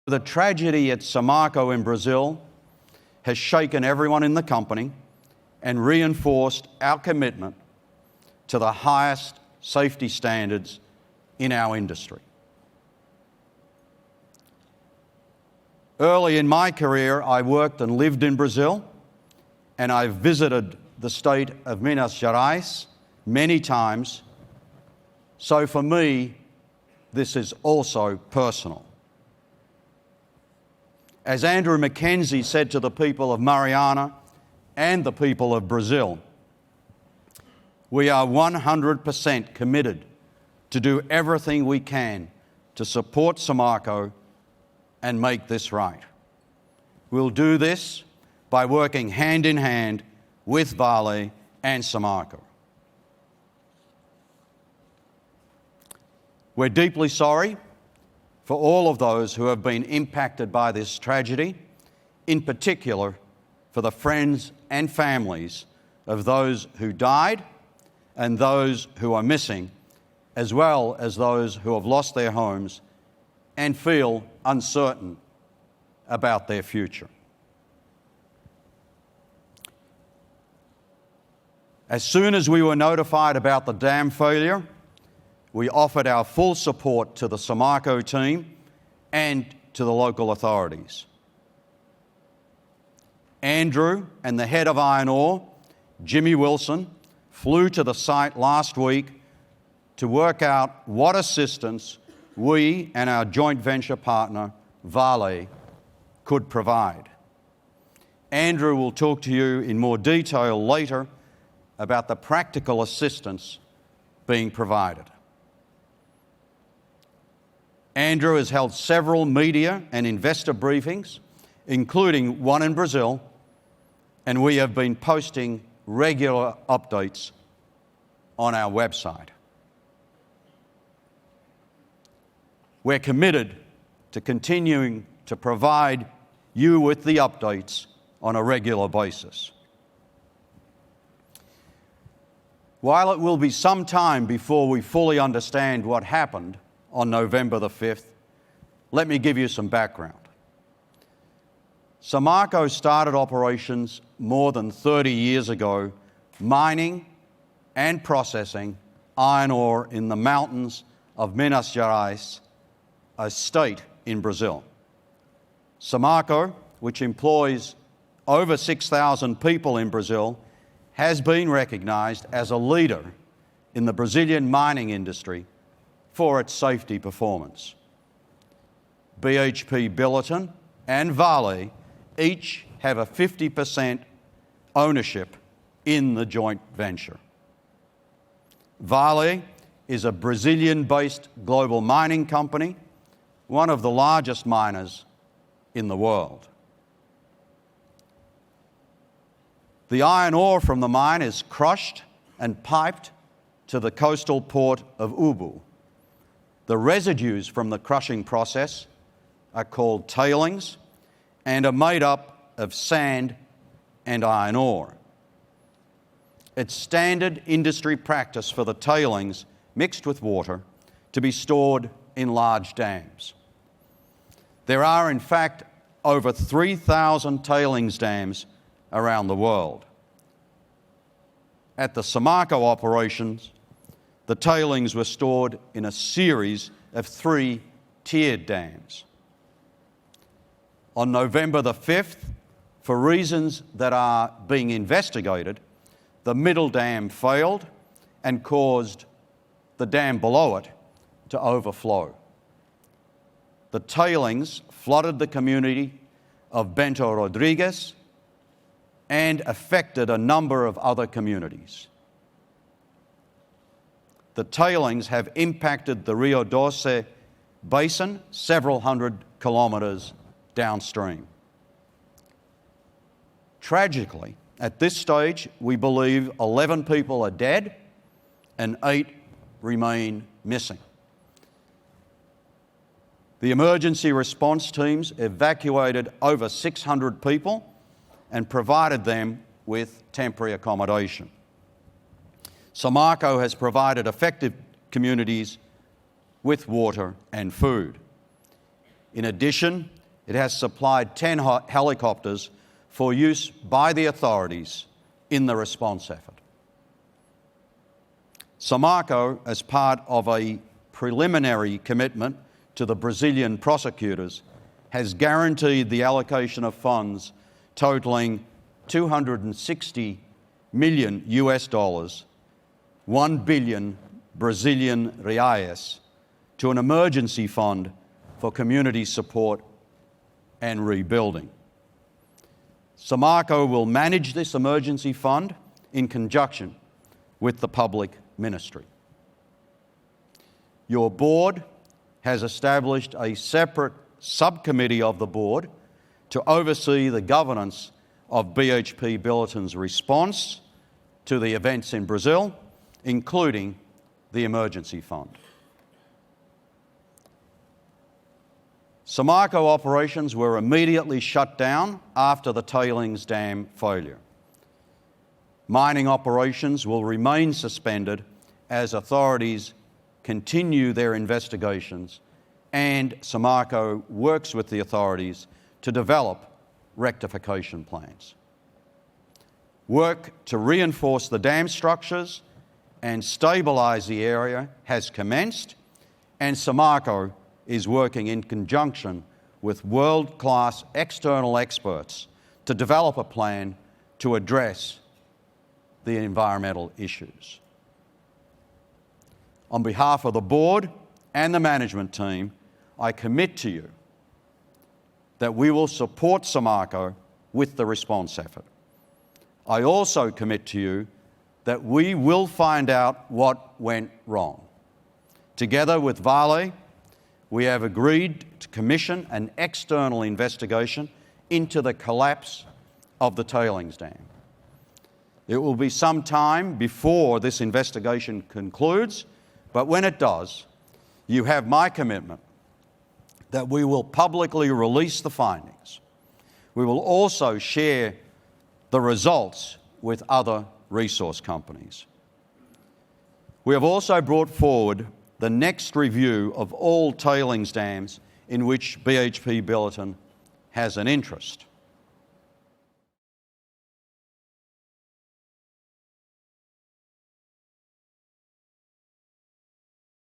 The tragedy at Samarco in Brazil has shaken everyone in the company and reinforced our commitment to the highest safety standards in our industry. Early in my career, I worked and lived in Brazil, and I visited the state of Minas Gerais many times. So for me, this is also personal. As Andrew Mackenzie said to the people of Mariana and the people of Brazil, we are 100% committed to do everything we can to support Samarco and make this right. We'll do this by working hand in hand with Vale and Samarco. We're deeply sorry for all of those who have been impacted by this tragedy, in particular for the friends and families of those who died and those who are missing, as well as those who have lost their homes and feel uncertain about their future. As soon as we were notified about the dam failure, we offered our full support to the Samarco team and to the local authorities. Andrew and the head of iron ore, Jimmy Wilson, flew to the site last week to work out what assistance we and our joint venture partner, Vale, could provide. Andrew will talk to you in more detail later about the practical assistance being provided. Andrew has held several media and investor briefings, including one in Brazil, and we have been posting regular updates on our website. We're committed to continuing to provide you with the updates on a regular basis. While it will be some time before we fully understand what happened on November the 5th, let me give you some background. Samarco started operations more than 30 years ago, mining and processing iron ore in the mountains of Minas Gerais, a state in Brazil. Samarco, which employs over 6,000 people in Brazil, has been recognised as a leader in the Brazilian mining industry for its safety performance. BHP Billiton and Vale each have a 50% ownership in the joint venture. Vale is a Brazilian-based global mining company, one of the largest miners in the world. The iron ore from the mine is crushed and piped to the coastal port of Ubu. The residues from the crushing process are called tailings and are made up of sand and iron ore. It's standard industry practice for the tailings mixed with water to be stored in large dams. There are, in fact, over 3,000 tailings dams around the world. At the Samarco operations, the tailings were stored in a series of 3 tiered dams. On November the 5th, for reasons that are being investigated, the middle dam failed and caused the dam below it to overflow. The tailings flooded the community of Bento Rodrigues and affected a number of other communities. The tailings have impacted the Rio Doce basin several hundred kilometres downstream. Tragically, at this stage, we believe 11 people are dead and 8 remain missing. The emergency response teams evacuated over 600 people and provided them with temporary accommodation. Samarco has provided affected communities with water and food. In addition, it has supplied 10 helicopters for use by the authorities in the response effort. Samarco, as part of a preliminary commitment to the Brazilian prosecutors, has guaranteed the allocation of funds totaling $260 million US, 1 billion Brazilian reais, to an emergency fund for community support and rebuilding. Samarco will manage this emergency fund in conjunction with the public ministry. Your board has established a separate subcommittee of the board to oversee the governance of BHP Billiton's response to the events in Brazil, including the emergency fund. Samarco operations were immediately shut down after the tailings dam failure. Mining operations will remain suspended as authorities continue their investigations and Samarco works with the authorities to develop rectification plans. Work to reinforce the dam structures and stabilise the area has commenced, and Samarco is working in conjunction with world-class external experts to develop a plan to address the environmental issues. On behalf of the board and the management team, I commit to you that we will support Samarco with the response effort. I also commit to you that we will find out what went wrong. Together with Vale, we have agreed to commission an external investigation into the collapse of the tailings dam. It will be some time before this investigation concludes, but when it does, you have my commitment that we will publicly release the findings. We will also share the results with other resource companies. We have also brought forward the next review of all tailings dams in which BHP Billiton has an interest.